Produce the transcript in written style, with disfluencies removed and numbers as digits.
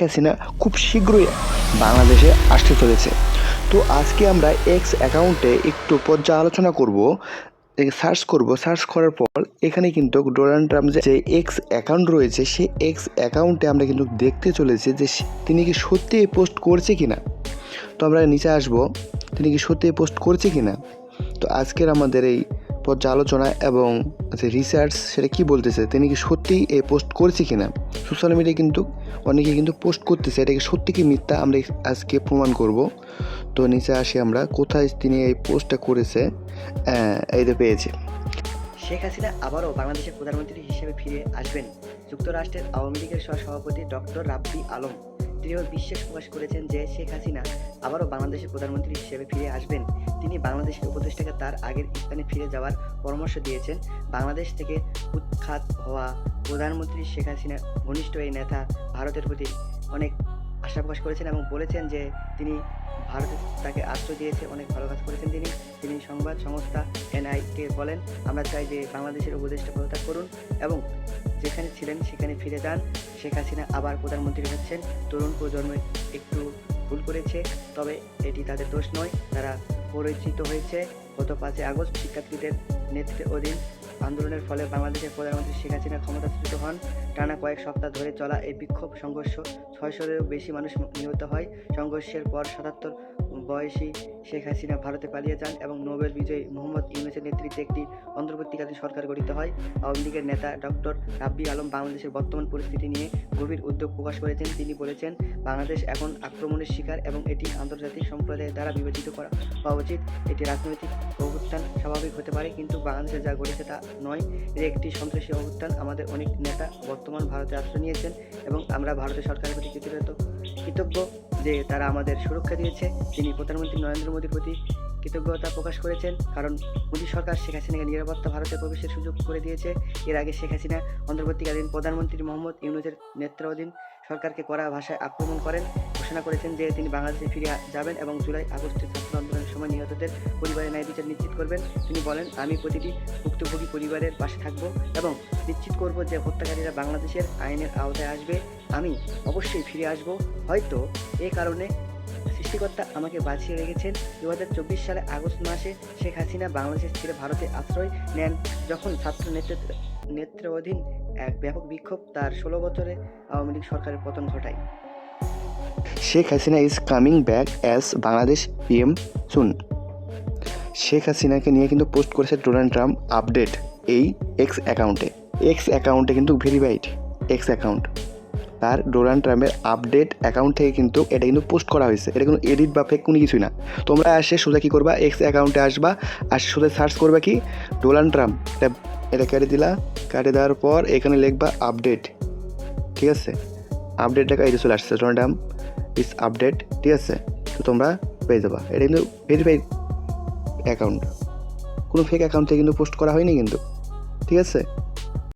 হাসিনা খুব শীঘ্রই বাংলাদেশে আসতে চলেছে। তো আজকে আমরা এক্স অ্যাকাউন্টে একটু পর্যালোচনা করব, সার্চ করব। সার্চ করার পর এখানে কিন্তু ডোনাল্ড ট্রাম্প যে এক্স অ্যাকাউন্ট রয়েছে, সেই এক্স অ্যাকাউন্টে আমরা কিন্তু দেখতে চলেছি যে তিনি কি সত্যি পোস্ট করছে কিনা। তো আমরা নিচে আসব, তিনি কি সত্যি পোস্ট করছে কিনা। তো আজকের আমাদের এই পর্যালোচনা এবং যে রিসার্চ সেটা কি বলতেছে, তিনি কি সত্যিই এই পোস্ট করছে কিনা। সোশ্যাল মিডিয়ায় কিন্তু অনেকে কিন্তু পোস্ট করতেছে, এটাকে সত্যি কি মিথ্যা আমরা আজকে প্রমাণ করব। তো নিচে আসি আমরা, কোথায় তিনি এই পোস্টটা করেছে। এই তো পেয়েছে। শেখ হাসিনা আবারও বাংলাদেশের প্রধানমন্ত্রী হিসেবে ফিরে আসবেন। যুক্তরাষ্ট্রের আওয়ামী লীগের সহসভাপতি ডক্টর রাব্বি আলম দৃঢ় বিশ্বাস প্রকাশ করেছেন যে শেখ হাসিনা আবারও বাংলাদেশের প্রধানমন্ত্রী হিসেবে ফিরে আসবেন। তিনি বাংলাদেশের উপদেষ্টাকে তার আগের স্থানে ফিরে যাওয়ার পরামর্শ দিয়েছেন। বাংলাদেশ থেকে উৎখাত হওয়া প্রধানমন্ত্রী শেখ হাসিনা ঘনিষ্ঠ এই নেতা ভারতের প্রতি অনেক আশা প্রকাশ করেছেন এবং বলেছেন যে তিনি ভারতে তাকে আশ্রয় দিয়েছে, অনেক ভালো কাজ করেছেন তিনি সংবাদ সংস্থা এনআইকে বলেন, আমরা চাই যে বাংলাদেশের উপদেষ্টা পদত্যাগ করুন এবং যেখানে ছিলেন সেখানে ফিরে যান। শেখ হাসিনা আবার প্রধানমন্ত্রী হচ্ছেন। তরুণ প্রজন্ম একটু ভুল করেছে, তবে এটি তাদের দোষ নয়। তারা পরিচিত হয়েছে গত 5 আগস্ট শিক্ষার্থীদের নেতৃত্বাধীন আন্দোলনের ফলে বাংলাদেশের প্রধানমন্ত্রী শেখ হাসিনা ক্ষমতাচ্যুত হন। টানা কয়েক সপ্তাহ ধরে চলা এই বিক্ষোভ সংঘর্ষ 600-এরও বেশি মানুষ নিহত হয়। সংঘর্ষের পর 77 বয়সী শেখ হাসিনা ভারতে পালিয়ে যান এবং নোবেল বিজয়ী মোহাম্মদ ইউনূসের নেতৃত্বে একটি অন্তর্বর্তীকালীন সরকার গঠিত হয়। আওয়ামী লীগের নেতা ডক্টর রাব্বি আলম বাংলাদেশের বর্তমান পরিস্থিতি নিয়ে গভীর উদ্বেগ প্রকাশ করেছেন। তিনি বলেছেন, বাংলাদেশ এখন আক্রমণের শিকার এবং এটি আন্তর্জাতিক সম্প্রদায়ের দ্বারা বিবেচিত করা হওয়া উচিত। এটি রাজনৈতিক অভ্যুত্থান স্বাভাবিক হতে পারে, কিন্তু বাংলাদেশে যা ঘটেছে তা নয়। এর একটি সন্ত্রাসী অভ্যুত্থান। আমাদের অনেক নেতা বর্তমান ভারতে আশ্রয় নিয়েছেন এবং আমরা ভারতের সরকারের প্রতি কৃতজ্ঞ যে তারা আমাদের সুরক্ষা দিয়েছে। তিনি প্রধানমন্ত্রী নরেন্দ্র মোদীর প্রতি কৃতজ্ঞতা প্রকাশ করেছেন, কারণ মোদী সরকার শেখ হাসিনাকে নিরাপত্তা ভারতে প্রবেশের সুযোগ করে দিয়েছে। এর আগে শেখ হাসিনা অন্তর্বর্তীকালীন প্রধানমন্ত্রী মোহাম্মদ ইউনূসের নেতৃত্বাধীন সরকারকে কড়া ভাষায় আক্রমণ করেন, ঘোষণা করেছেন যে তিনি বাংলাদেশে ফিরে যাবেন এবং জুলাই আগস্টের ছাত্র আন্দোলনের সময় নিহতদের পরিবারের ন্যায় বিচার নিশ্চিত করবেন। তিনি বলেন, আমি প্রতিটি ভুক্তভোগী পরিবারের পাশে থাকব এবং নিশ্চিত করব যে হত্যাকারীরা বাংলাদেশের আইনের আওতায় আসবে। আমি অবশ্যই ফিরে আসব। হয়তো এ কারণে সৃষ্টিকর্তা আমাকে বাঁচিয়ে রেখেছেন। 2024 সালে আগস্ট মাসে শেখ হাসিনা বাংলাদেশ ছেড়ে ভারতে আশ্রয় নেন, যখন ছাত্র নেতৃত্বাধীন এক ব্যাপক বিক্ষোভ তার 16 বছরে আওয়ামী লীগ সরকারের পতন ঘটায়। Sheikh Hasina is coming back as Bangladesh PM soon. Sheikh হাসিনাকে নিয়ে কিন্তু পোস্ট করেছে ডোনাল্ড ট্রাম্প আপডেট এই এক্স অ্যাকাউন্টে কিন্তু ভেরিফাইড এক্স অ্যাকাউন্ট। তার ডোনাল্ড ট্রাম্পের আপডেট অ্যাকাউন্ট থেকে কিন্তু এটা কিন্তু পোস্ট করা হয়েছে। এটা কোনো এডিট বা ফেক কোনো কিছুই না। তোমরা আসে সোজা কী করবা, এক্স অ্যাকাউন্টে আসবা, আসে সোজা সার্চ করবা কি ডোনাল্ড ট্রাম্প। এটা কেটে দিলা, কেটে দেওয়ার পর এখানে লিখবা আপডেট, ঠিক আছে। আপডেটটা এই যে চলে আসছে, ডোনাল্ড ট্রাম্প ইস আপডেট, ঠিক আছে। তো তোমরা পেয়ে যাবা। এটা কিন্তু ভেরিফাইড অ্যাকাউন্ট, কোনো ফেক অ্যাকাউন্ট থেকে কিন্তু পোস্ট করা হয়নি কিন্তু, ঠিক আছে।